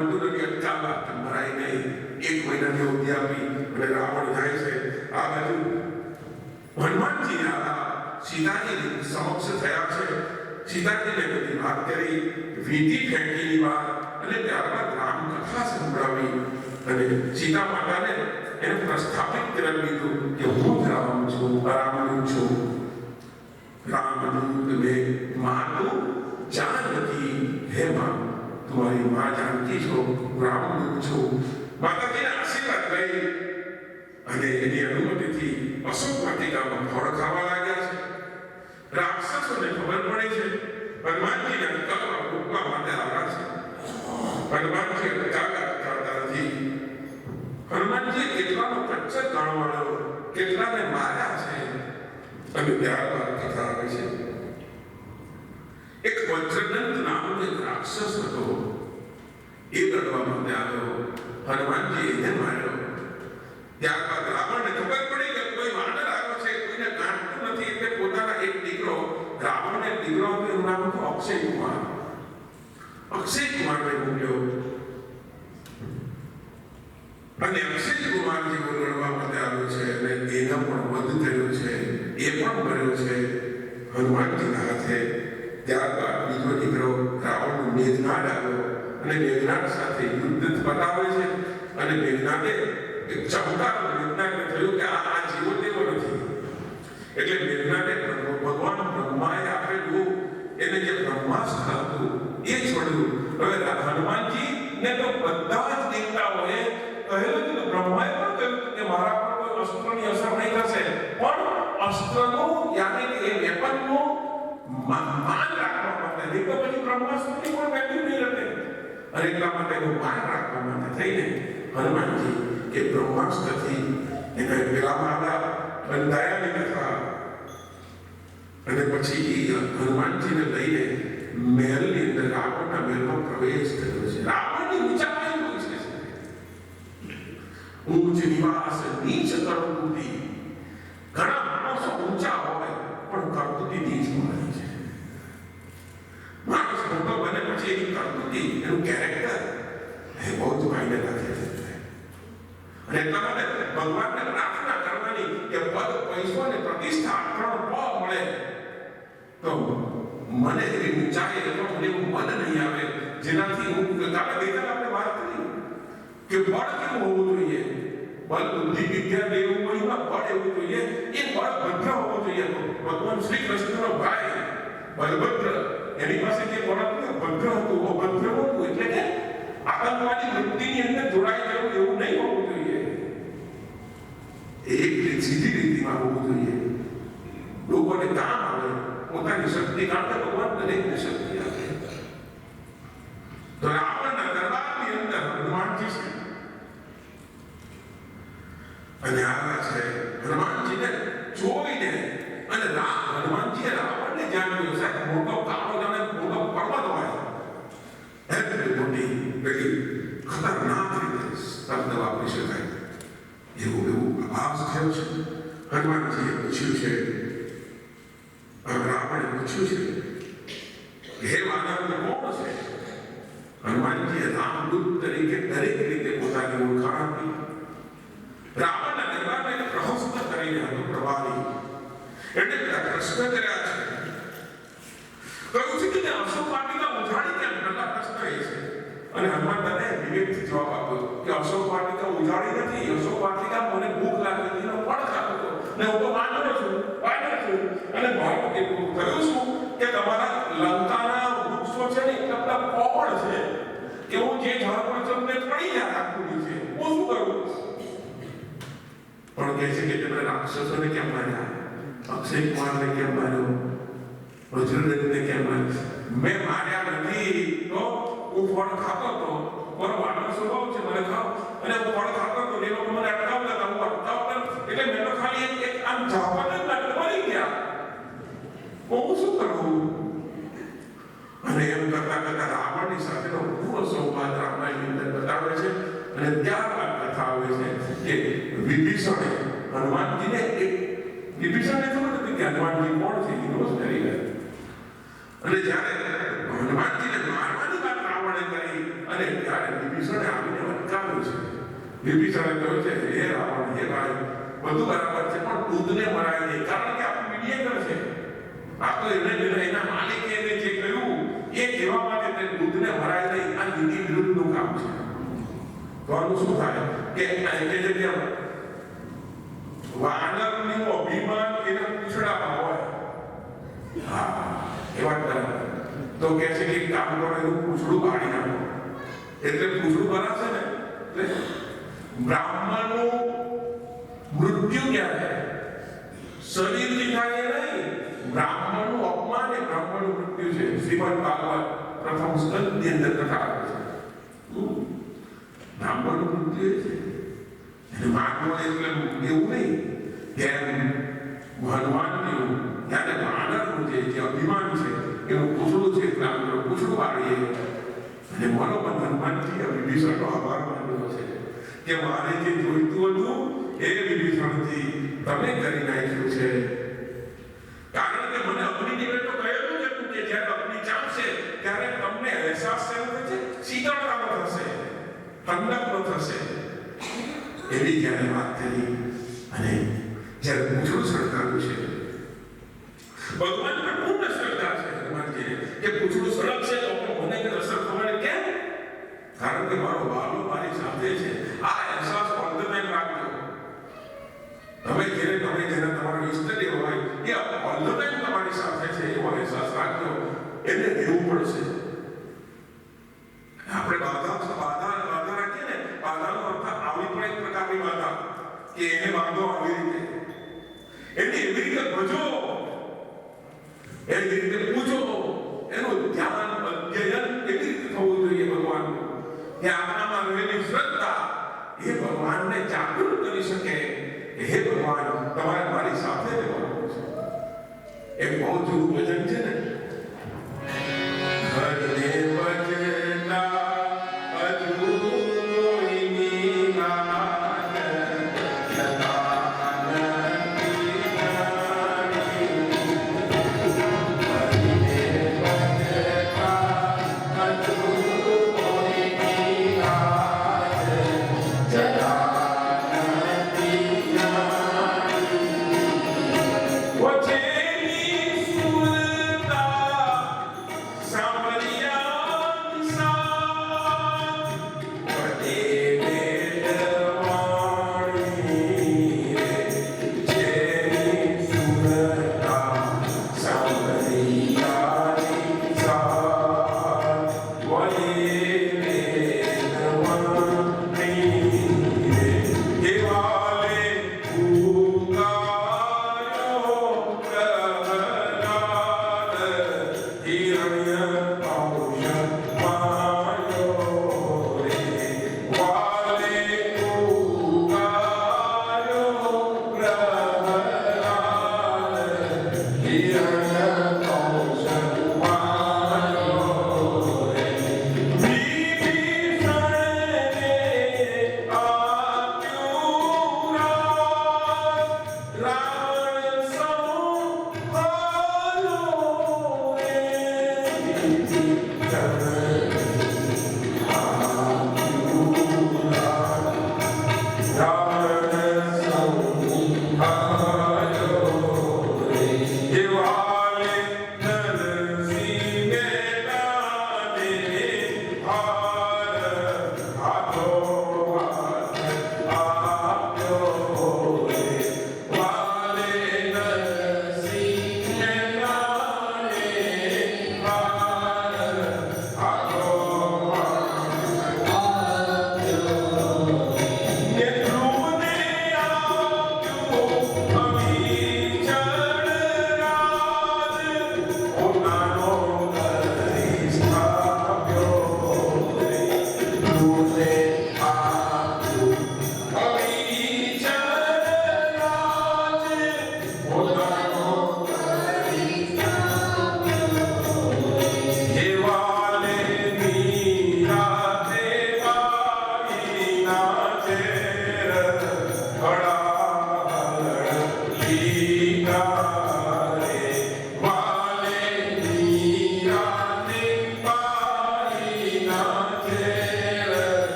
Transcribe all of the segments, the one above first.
મરાય નહીં. એક મહિનાની અવધિ આપી અને રાવણ જાય છે. આ બાજુ હનુમાનજી સીતાજી સમક્ષ થયા છે. સીતાજીને બધી વાત કરી, વીંટી ફેંકીની વાત, અને ત્યારબાદ રામકથા સંભળાવી અને સીતા માતાને એને પ્રસ્થાપિત કરી દીધું કે હું જ રામ છું, રામનું છું. रामदूत में मातु जानकी है मां, तुम्हारी मां जानकी छो, रामदूत छो. माताजीने आशीर्वाद લઈ અને એની અનુમતિથી અશોક વાટિકામાં ફળ ખાવા લાગ્યા છે. રાક્ષસોને ખબર પડે છે હનુમાનજીને અટકાવવા રોકવા માટે આવ્યા છે. હનુમાનજી અટકાવતા નથી. હનુમાનજી કેટલાનો પચ્ચર ગણવાળો, કેટલાને માર્યા છે. અને ત્યારબાદ કથા આવે છે. એક વજ્રદંત નામનો એક રાક્ષસ હતો. એ લડવા માટે આવ્યો. હનુમાનજી એને માર્યો. ત્યારબાદ રાવણને ખબર પડી કે કોઈ વાનર આવ્યો છે, કોઈને ગાંઠતું નથી, એટલે પોતાના એક દીકરો, રાવણને દીકરો હતો, એનું નામ હતું અક્ષય કુમાર. અક્ષય કુમારને મોકલ્યો અને અક્ષય કુમાર જેવો લડવા માટે આવ્યો છે અને એનો પણ વધ થયો છે. એ પણ મર્યો છે હનુમાનજીના હાથે. ત્યારબાદ બીજો દીકરો રાવણ મેઘનાદ આવ્યો અને મેઘનાદ સાથે યુદ્ધ પતાવે છે. અને મેઘનાદે એક ચમકાર મેઘનાદને થયું કે આ જીવો તેવો નથી. એટલે મેઘનાદે ભગવાન બ્રહ્માએ આપેલું એને જે બ્રહ્માસ્ત્ર હતું એ છોડ્યું. હવે હનુમાનજી ને તો બધા જ દેવતાઓએ કહેલું કે બ્રહ્માએ પણ કહ્યું કે મારા પર કોઈ અસ્ત્રની અસર નહીં થશે, પણ અસ્ત્રનું યાની કે એ વેપનનું માન રાખવા માટે, નહીં તો પછી બ્રહ્માસ્ત્રની પણ વેલ્યુ નહીં રહે. અને એટલા માટે એનું માન રાખવા માટે થઈને હનુમાનજી એ બ્રહ્માસ્ત્રથી એને પેલામાં આવ્યા, બંધાયાની કથા. અને પછી હનુમાનજીને લઈને મહેલની અંદર રાવણના મહેલમાં પ્રવેશ કર્યો છે. રાવણની વિચારણી હોય છે ઊંચ નિવાસ નીચ કરતુતિ. ઘણા માણસો ઊંચા હોય પણ કરતુતિ નીચ હોય છે. માણસ મોટો બને પછી એની કરતુતિ, એનું કેરેક્ટર એ બહુ જ માયને રાખે છે. અને એટલા માટે ભગવાનને પ્રાર્થના કરવાની કે પદ, પૈસો અને પ્રતિષ્ઠા ત્રણ પ મળે તો મને એવી ઊંચાઈ એટલો મને એવું મન નહીં આવે જેનાથી હું કાલે ગઈકાલે આપણે વાત કરી કે બળ કેવું હોવું જોઈએ. બળ, બુદ્ધિ, વિદ્યા દેવું કોઈમાં બળ એવું જોઈએ. એ બળ ભદ્ર હોવું જોઈએ. ભગવાન શ્રી કૃષ્ણનો ભાઈ બલભદ્ર, એની પાસે જે બળ હતું ભદ્ર હતું. અભદ્ર હોવું એટલે કે આતંકવાદી વૃત્તિની અંદર જોડાઈ જવું એવું નહીં હોવું જોઈએ. એક સીધી રીતિમાં હોવું જોઈએ. લોકોને કામ આવે, પોતાની શક્તિ કાઢે. ભગવાન દરેકને શક્તિ આપે. તો રાવણના દરબારની અંદર હનુમાનજી છે અને આવ્યા છે. હનુમાનજીને જોઈને અને હનુમાનજીએ રાવણને જાણ્યું સાહેબ મોટો કાળો જાણે મોટો પર્વત હોય એટલી મોટી પેલી ખતરનાક રીતે શબ્દ વાપરી શકાય એવું આભાસ થયો છે. હનુમાનજીએ પૂછ્યું છે, રાવણે પૂછ્યું છે હે વાનર કોણ છે? હનુમાનજીએ રામદૂત તરીકે દરેક રીતે પોતાની ઓળખાણ આપી. રાવણના દરબારને પ્રહસ્ત કરીને હતો પ્રવાહી. એટલે બધા પ્રશ્ન કર્યા છે. કહ્યું છે કે અશોક વાટિકા ઉજાડી કેમ? પહેલા પ્રશ્ન એ છે. અને હનુમાન દાદાએ વિવેકથી જવાબ આપ્યો કે અશોક વાટિકા ઉજાડી નથી. અશોક વાટિકા મને ભૂખ લાગી હતી, એનો ફળ ખાતો હતો ને હું તો વાનર છું. અને મારું એટલું થયું શું કે તમારા લંકાના વૃક્ષો છે ને એટલા બધા પોપડ છે કે હું જે ઝાડ પર તમને પડી જાય આખું છે, હું શું કરું? પણ કહે છે કે તમે રાક્ષસોને કેમ માર્યા? અક્ષય કુમારને કેમ માર્યો? વજ્રદત્તને કેમ માર્યો? મેં માર્યા નથી. તો હું ફળ ખાતો હતો, મારો વાનર સ્વભાવ છે, મને ખાવ. અને હું ફળ ખાતો હતો, એ લોકો મને અટકાવતા હતા, હું અટકાવતા એટલે મેં તો ખાલી એક આમ ઝાપટ જ લાગે મરી ગયા. હું શું કરું? અને એમ કરતા કરતા રાવણની સાથેનો પૂરો સંવાદ રામાયણની અંદર બતાવે છે. અને ત્યારબાદ કથા આવે છે કે વિભીષણે હનુમાનજીને વિભીષણને ખબર હતી કે હનુમાનજી કોણ છે, એ રોજ કરી ગયા. અને જ્યારે હનુમાનજીને મારવાની વાત રાવણે કરી અને ત્યારે વિભીષણે આવીને અટકાવ્યો છે. વિભીષણે કહ્યું છે, હે રાવણ, હે ભાઈ, બધું બરાબર છે, પણ દૂધને મરાય નહીં, કારણ કે આપણું મીડિયેટર છે. આ તો એના માલિકે એને જે કહ્યું એ કહેવા માટે તે દૂધને મરાય નહીં, આ નીતિ વિરુદ્ધનું કામ છે. તો આનું શું થાય કે વાનરનું અભિમાન એના પૂછડામાં હોય. હા, એ વાત બરાબર. તો કહે છે કે કામ કરો, એનું પૂછડું કાઢી નાખો. એટલે પૂછડું ભરાશે ને એટલે બ્રાહ્મણનું મૃત્યુ ક્યારે શરીરથી થાય નહીં, બ્રાહ્મણનું અપમાન એ બ્રાહ્મણનું મૃત્યુ છે. શ્રીમદ ભાગવત પ્રથમ સ્કંદની અંદર કથા આવે છે. બ્રાહ્મણનું મૃત્યુ છે. અને માનવો એટલે એવું નહીં કે ભગવાનનું ત્યારે માનવનું જે અભિમાન છે એનું પૂછડું છે, બ્રાહ્મણ પૂછડું વાળીએ અને મનોમન હનુમાનજી વિભીષણનો આભાર માન્યો છે કે મારે જે જોઈતું હતું એ વિભીષણજી તમે કરી નાખ્યું છે. કારણ કે મને અગ્નિદેવે તો કહેલું જ હતું કે જ્યારે અગ્નિ ચાલશે ત્યારે તમને અહેસાસ થશે, શીતળતાનો થશે, ઠંડકનો થશે. એવી જ્યારે વાત કરી અને જ્યારે પૂછડું સળગાવ્યું છે, ભગવાન પર પૂર્ણ શ્રદ્ધા છે હનુમાનજીને કે પૂછડું સળગશે તો મને કે અસર થવાની કેમ? કારણ કે મારો બાલો મારી સાથે છે. આ અહેસાસ ઓલધટાઈમ રાખજો. તમે જેને તમારો ઈષ્ટદેવ હોય એ ઓલધટાઈમ તમારી સાથે છે એવો અહેસાસ રાખજો. એને રહેવું પડશે. આપણે બાધા રાખીએ ને, બાધાનો અર્થ આવી પણ એક પ્રકારની બાધા કે એને બાંધો આવી રીતે, એને એવી રીતે ભજો, એવી રીતે પૂછો, એનું ધ્યાન અધ્યયન એવી રીતે થવું જોઈએ ભગવાનનું કે આપણામાં રહેલી શ્રદ્ધા એ ભગવાનને જાગૃત કરી શકે કે હે ભગવાન, તમારે મારી સાથે રહેવાનું છે. એ બહુ જૂનું ભજન છે ને, હરને ભજતા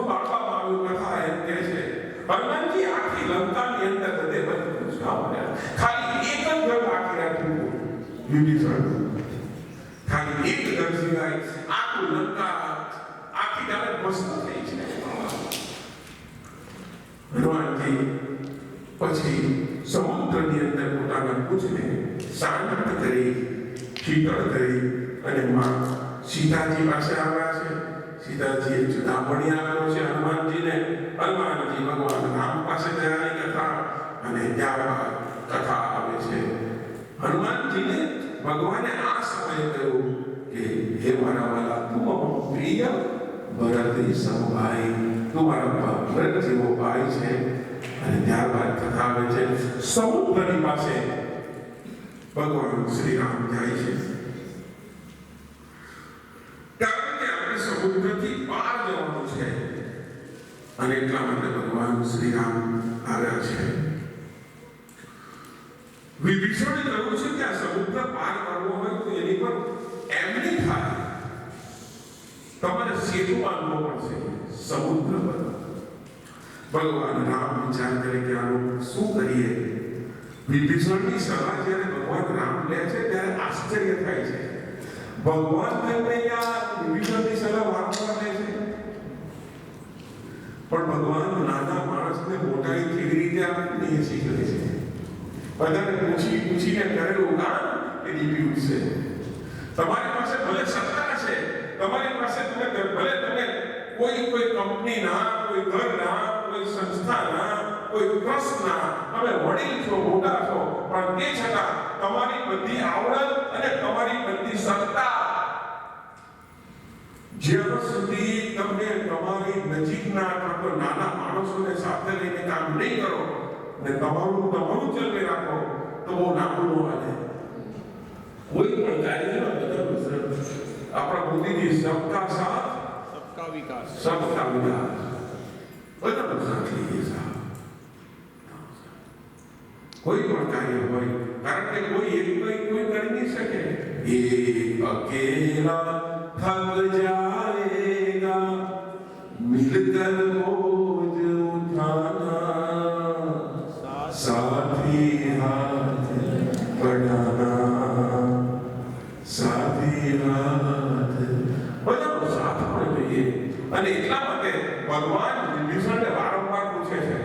પાડવામાં આવ્યું. કથા એમ કહે છે હનુમાનજી આખી લંકાની અંદર બધે બધું ખાલી એક જ ઘર બાકી રાખ્યું વિભીષણ. ખાલી એક ઘર સિવાય આખું લંકા આખી ગાલે ભસ્મ થઈ છે. હનુમાનજી પછી સમુદ્રની અંદર પોતાના પૂછને શાંત કરી શીતળ કરી અને માં સીતાજી પાસે આવ્યા છે. સીતાજીએ ચુડામણી આપ્યો છે હનુમાનજીને. હનુમાનજી ભગવાન રામ પાસે ગયાની કથા અને ત્યારબાદ કથા આવે છે. હનુમાનજીને ભગવાને આ સમયે કહ્યું કે હે મારા વાલા તું પ્રિય ભરત સમભાઈ, તું મારા ભરત જેવો ભાઈ છે. અને ત્યારબાદ કથા આવે છે સમુદ્રની પાસે ભગવાન શ્રી રામ જાય છે. કારણ કે આપણે સમુદ્રથી પાર જવાનું છે અને એટલા માટે ભગવાન શ્રી રામ આવ્યા છે. વિભીષણે કહ્યું છે કે આ સમુદ્ર પાર કરવો હોય તો એની પર એમ નહીં થાય, તમારે સેતુ બાંધવો પડશે સમુદ્ર પર. ભગવાન રામ વિચાર કરે કે આનું શું કરીએ. વિભીષણની સલાહ જ્યારે ભગવાન રામ લે છે ત્યારે આશ્ચર્ય થાય છે. ભગવાન તેમને વિભીષણની સલાહ વારંવાર લે છે, પણ ભગવાન નાના માણસને મોટાઈ કેવી રીતે આપે એ શીખે છે. બધાને પૂછીને કરેલું કામ એ દીપી ઉઠશે. તમારી પાસે ભલે સત્તા છે, તમારી પાસે ભલે તમે કોઈ કંપની ના, કોઈ ઘર ના, કોઈ સંસ્થા ના, કોઈ ટ્રસ્ટ ના, તમે વડીલ છો, મોટા છો, પણ તે છતાં તમારી બધી આવડત અને તમારી બધી સત્તા જ્યાં સુધી તમે તમારી નજીકના અથવા નાના માણસોને સાથે લઈને કામ નહીં કરો ને તમારું ચલવે રાખો તો બહુ નાનું હાલે. કોઈ પણ કાર્યમાં બધા આપણા મોદીજી સબકા સાથ સબકા વિકાસ બધા સાથ લઈએ સાહેબ. કોઈ પણ કાર્ય હોય, કારણ કે કોઈ એક કોઈ કરી નહીં શકે. એક અકેલા થક જાએગા મિલકર બોझ ઉઠાના, સાથી હાથ बढ़ाना, साथी हाथ બધાનો સાથ હોવો જોઈએ. અને એટલા માટે ભગવાન વિભીષણને વારંવાર પૂછે છે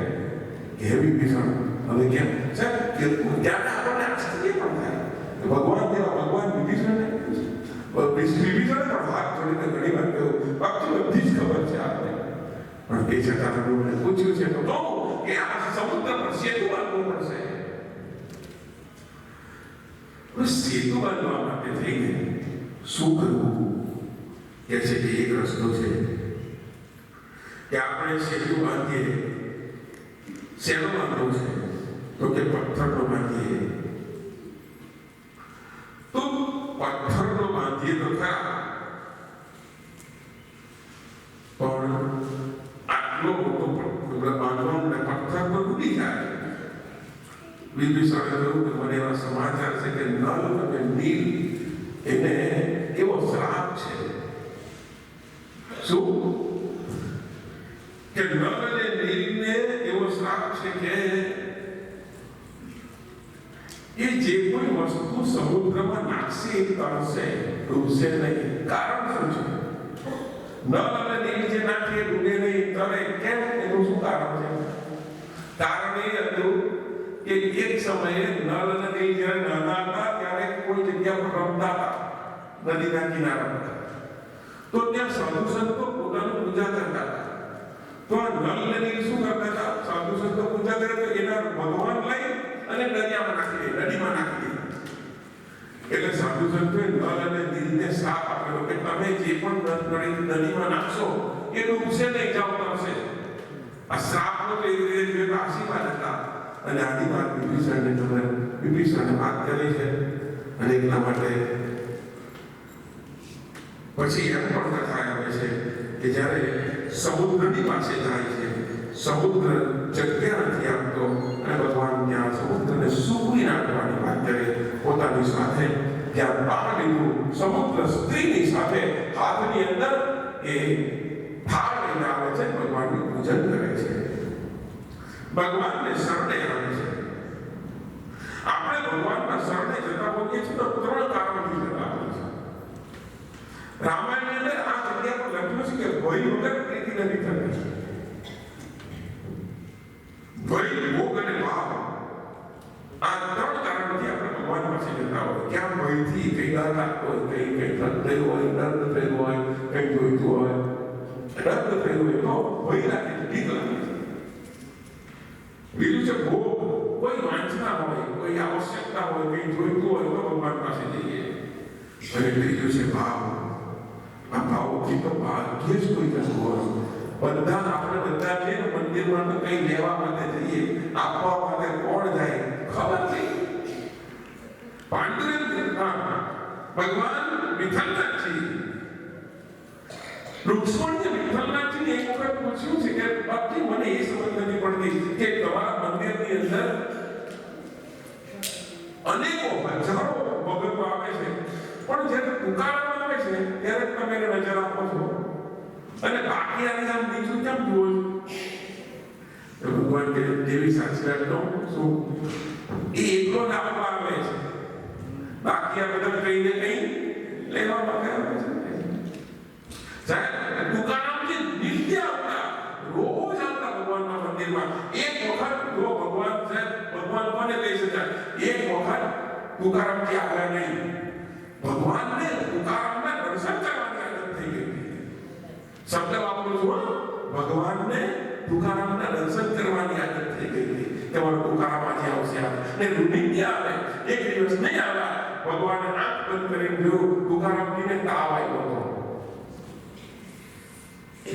કે હે વિભીષણ હવે કેમ છે કે ત્યારે આપણને આશ્ચર્ય પણ થાય કે ભગવાન વિભીષણને પણ હાથ જોડીને ઘણી વાર કહ્યું ભક્તો બધી જ ખબર છે આપણે, પણ તે છતાં મને પૂછ્યું છે તો કે આ સમુદ્ર પર સેતુ બાંધવું પડશે. સેતુ બાંધવા માટે થઈને શું કરવું કે છે કે એક રસ્તો છે કે આપણે સેતુ બાંધીએ. શેનો બાંધવો છે તો કે પથ્થરનો બાંધીએ. તો પથ્થરનો બાંધીએ તો ખરા, પણ આટલો મોટો બાંધવાનો પથ્થર પર ઉડી જાય. વિભીષણે કહ્યું કે મને એવા સમાચાર છે કે નલ અને નીલ એને એવો શ્રાપ છે. શું કે નલ અને નીલને એવો શ્રાપ છે કે એ જે કોઈ વસ્તુ સમુદ્રમાં નાખશે એ તરશે, ડૂબશે નહીં. કારણ શું છે? નલ અને નીલ જે નાખે ડૂબે નહીં, તરે કેમ? એનું શું કારણ છે? કારણ એ હતું કે એક સમયે નલ અને નીલ જ્યારે નાના હતા ત્યારે કોઈ જગ્યા પર રમતા હતા, નદીના કિનારા પર. તો ત્યાં સાધુ સંતો પોતાની પૂજા કરતા હતા. તો આ નલ અને નીલ શું કરતા હતા? સાધુ સંતો પૂજા કરે તો એના ભગવાન લઈ અને નદીમાં નાખી દે, નદીમાં નાખી દે. એટલે સાધુ સંતોએ નલ અને નીલને શ્રાપ આપેલો કે તમે જે પણ નદીમાં નાખશો એ ડૂબશે નહીં, જાવ તરશે. આ શ્રાપનો તો એક રીતે આશીર્વાદ હતા. અને આની વાત વિભીષણને વાત કરી છે. અને એટલા માટે પછી એમ પણ કથા આવે છે કે જ્યારે સમુદ્રની પાસે જાય છે, સમુદ્ર જગ્યા નથી આપતો અને ભગવાન ત્યાં સમુદ્રને સૂકવી નાખવાની વાત કરે. પોતાની સાથે ત્યાં પાર લીધું, સમુદ્ર સ્ત્રીની સાથે હાથની અંદર એ થાળ લઈને આવે છે. ભગવાનનું પૂજન કરે છે, ભગવાનને શરણે આવે છે. આપણે ભગવાનના શરણે જતા હોઈએ છીએ તો 3 કારણથી જતા હોઈએ છીએ. રામાયણની અંદર આ જગ્યા પર લખ્યું છે કે ભય વગર પ્રીતિ નથી થતી. ભય, ભોગ અને ભાવ, આ 3 કારણથી આપણે ભગવાન પાસે જતા હોય. ક્યાં ભયથી કઈ ડર લાગતો હોય, કઈ થયું હોય, દર્દ થયું હોય, કઈ જોઈતું હોય, દર્દ થયું હોય તો ભય લાગે છે, બીક લાગે છે. બીજું છે ભોગ, કોઈ વાંચના હોય, કોઈ આવશ્યકતા હોય, કઈ જોઈતું હોય તો ભગવાન પાસે જઈએ. અને ત્રીજું છે ભાવ. આ ભાવથી તો ભાગ્ય જ કોઈ કશું હોય. આપણે બધા છે ને મંદિરમાં તો કઈ લેવા માટે જઈએ, આપવા માટે કોણ જાય ખબર નહીં. પાંડુરંગ ભગવાન વિઠ્ઠલનાથજી, રૂક્ષ્મણીએ વિઠ્ઠલનાથજીને એક વખત પૂછ્યું છે કે બાકી મને એ સમજ નથી પડતી કે તમારા મંદિરની અંદર અનેકો હજારો ભગતો આવે છે, પણ જ્યારે પુકારવામાં આવે છે ત્યારે તમે એને નજર આપો છો અને બાકી આને આમ બીજું કેમ જુઓ છો? ભગવાન કે દેવી સાચી વાત કહું છું, એ એકલો જ આપવા આવે છે, બાકી આ બધા કઈ ને કઈ લેવા માટે આવે છે. સાહેબ તુકારામજી નિત્ય આવતા, રોજ આવતા ભગવાનના મંદિરમાં. એક વખત જો ભગવાન સાહેબ, ભગવાન કોને કહી શકાય, એક વખત તુકારામજી આવ્યા નહીં, ભગવાનને તુકારામના દર્શન કરવાની આદત થઈ ગઈ. શબ્દ વાપરું છું, ભગવાનને તુકારામના દર્શન કરવાની આદત થઈ ગઈ હતી. તમારો તુકારામ આજે આવશે ને નિત્ય આવે. એક દિવસ નહીં આવ્યા, ભગવાને આંખ બંધ કરીને જોયું, તુકારામજીને તાવ આવ્યો હતો.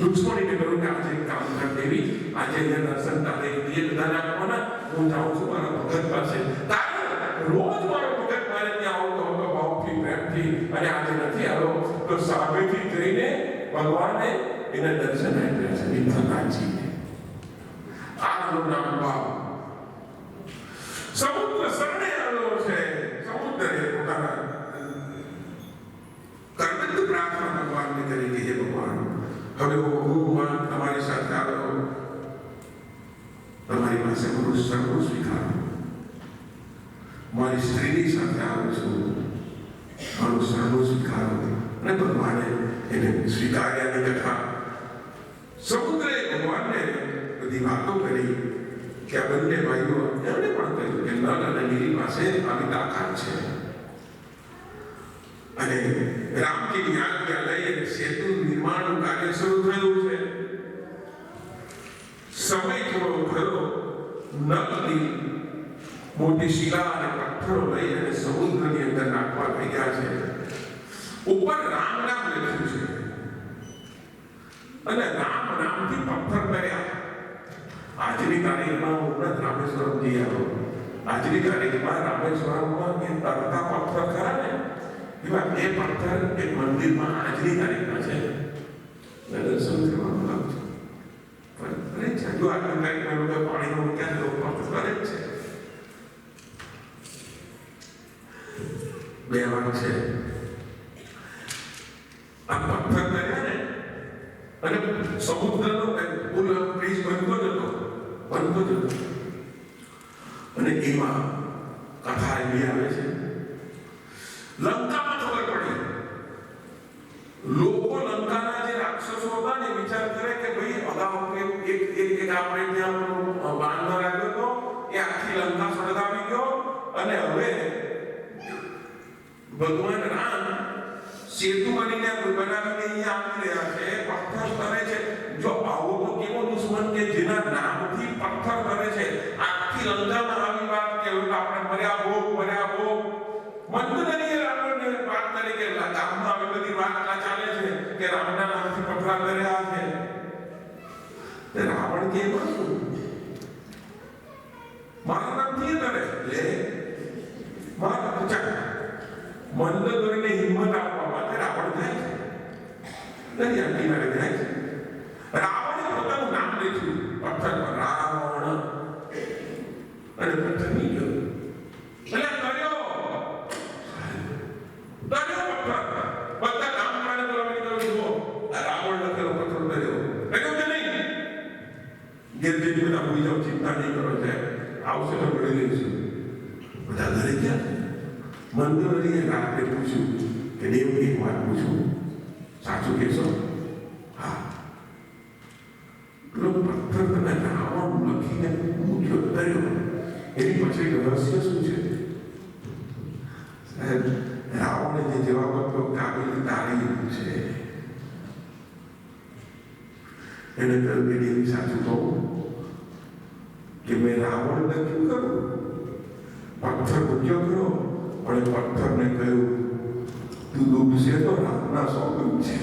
રૂક્ષ્મણીને કહ્યું કે આજે કામ કર દેવી, આજે અહીંયા દર્શન તારે દિયે બધાને આપવાના, હું જાઉં છું મારા ભગત પાસે. કારણ રોજ મારો ભગત મારે ત્યાં આવતો હતો ભાવથી, પ્રેમથી, અને આજે નથી આવ્યો તો સામેથી જઈને ભગવાને એને દર્શન આપ્યા છે વિઠ્ઠલનાથજીને. આનું નામ ભાવ. સમુદ્ર શરણે આવ્યો છે, સમુદ્રે પોતાના કર્મંદ પ્રાર્થના ભગવાનને કરી કે હે ભગવાન, હવે હું તમારી સાથે આવ્યો, તમારી પાસે મારું સર્વ સ્વીકારો. મારી સ્ત્રીની સાથે આવ્યો છું, મારું સર્વ સ્વીકારો. અને ભગવાને એને સ્વીકાર્યાની કથા. સમુદ્રે ભગવાનને બધી વાતો કરી કે આ બંને ભાઈઓ, એમણે પણ કહ્યું કે નળ અને નીલ પાસે આવી તાકાત છે. અને રામજીની આજ્ઞા લઈ અને સેતુ નિર્માણનું કાર્ય શરૂ થયું છે. સમય થોડો થયો, નળની મોટી શિલા અને પથ્થરો લઈ અને સમુદ્રની અંદર નાખવા થઈ ગયા છે. ઉપર રામ નામ લખ્યું છે અને રામ નામથી પથ્થર કર્યા. આજની તારીખમાં હું રામેશ્વરમ જઈ આવ્યો. આજની તારીખમાં રામેશ્વરમમાં એ તરતા પથ્થર ખરા ને, એવા એ પથ્થર એક મંદિરમાં આજની તારીખમાં છે. દર્શન કરવાનું લાવ છે. પણ જો આજની તારીખમાં લોકો પાણીનો મૂક્યા છે, પથ્થર કરે જ છે. બે વાત છે. આ પથ્થર કર્યા ને, અને સમુદ્રનો પુલ બ્રિજ બનતો જ હતો. અને એમાં કથા એવી આવે છે, લંકામાં ખબર પડી. લોકો લંકાના જે રાક્ષસો હતા ને વિચાર કરે કે ભાઈ અગાઉ એક આપણે ત્યાં બાંધો રાખ્યો હતો, એ આખી લંકા સળગાવી ગયો, અને હવે ભગવાન રામ સેતુ બનીને બનાવીને અહીંયા આવી રહ્યા છે, પથ્થર કરે છે. જો આવો તો કેવો દુશ્મન કે જેના નામથી પથ્થર કરે છે. આખી લંકામાં આવી વાત કે આપણે મર્યા ભોગ મંદનીય રાવણને વાત કરી કે ગામમાં આવી બધી વાત ચાલે છે કે રામના નામથી પથ્થર કર્યા છે. તે રાવણ કે મારા નામથી કરે લે મારા મંદ કરીને હિંમત આપવા માટે રાવણ જાય છે. દરિયા કિનારે જાય છે. રાવણે પોતાનું નામ લખ્યું પથ્થર પર, રાવણ, અને પથ્થર નહીં ગયો. એટલે કર્યો પથ્થર. બધા કામ માટે બોલાવી ગયો. જુઓ, રાવણ લખેલો પથ્થર કર્યો કે નહીં? જોઈ જાઓ, ચિંતા નહીં કરો, સાહેબ આવશે તો મળી લઈશું. બધા ઘરે ગયા. મંદોદરીએ રાત્રે પૂછ્યું કે દેવ એક વાત પૂછું, સાચું કહેશો? હા. પેલો પથ્થર તમે રાવણ લખીને મૂક્યો કર્યો, એની પછી રહસ્ય શું છે? સાહેબ રાવણે જે જવાબ આપ્યો કાબિલ તારીફ છે. એને કહ્યું કે દેવી સાચું કહું કે મેં રાવણ લખ્યું કરું, પથ્થર મૂક્યો કર્યો, પણ પથ્થરને કહ્યું તું ડૂબશે તો રામના સોગંદ છે.